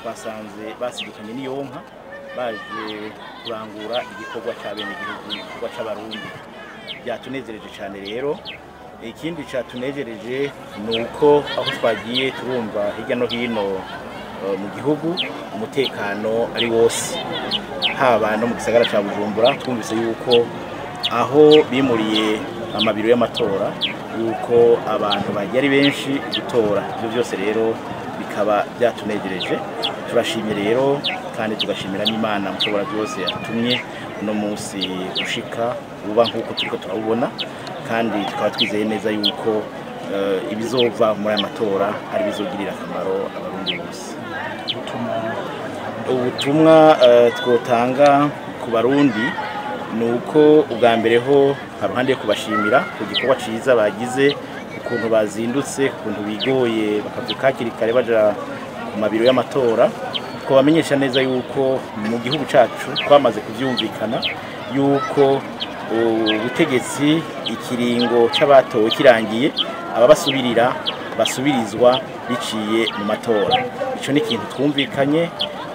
twasanze basidukanye n'iyonka baje kurangura igikorwa cya bene igihugu, igikorwa c'abarundi. Byatunezereje cyane rero. Ikindi cyatunejereje ni uko aho twagiye turumva hirya no hino mu gihugu umutekano ari wose, haba no mu gisagara cya Bujumbura. Twumvise yuko aho bimuriye amabiro y'amatora yuko abantu bagiye ari benshi gutora. Ibyo byose rero bikaba byatunejereje. Turashimye rero kandi tugashimira n'Imana mushobora byose yatumye uno munsi ushika uba nk'uko turiko turabubona, kandi tukaba twizeye neza yuko ibizova muri aya matora ari bizogirira akamaro abarundi bose. Ubutumwa twotanga ku barundi ni uko ubwa mbere ho haruhande yo kubashimira ku gikorwa ciza bagize, ukuntu bazindutse, ukuntu bigoye bakavuka hakiri kare baja ku mabiro y'amatora. Twabamenyesha neza yuko mu gihugu cacu twamaze kuvyumvikana yuko ubutegetsi ikiringo c'abatowe kirangiye, ababasubirira basubirizwa biciye mu matora. Ico ni ikintu twumvikanye,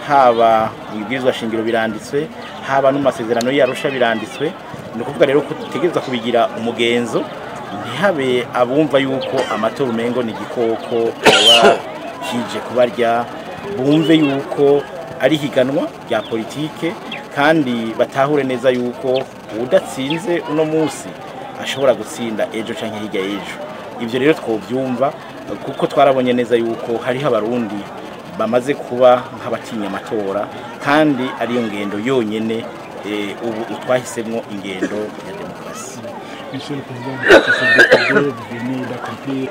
haba mu bwirizwa shingiro biranditswe, haba no mu masezerano y'Arusha biranditswe. Ni ukuvuga rero ko dutegerezwa kubigira umugenzo, ntihabe abumva yuko amatora umengo ni igikoko baba kije kubarya. Bumve yuko ari higanwa rya politike, kandi batahure neza yuko udatsinze uno munsi ashobora gutsinda ejo canke hirya ejo. Ivyo rero twovyumva kuko twarabonye neza yuko hariho abarundi bamaze kuba nk'abatinya amatora, kandi ariyo ngendo yonyene ubu twahisemwo ingendo ya demokarasi. Monsieur le Président, vous venez d'accomplir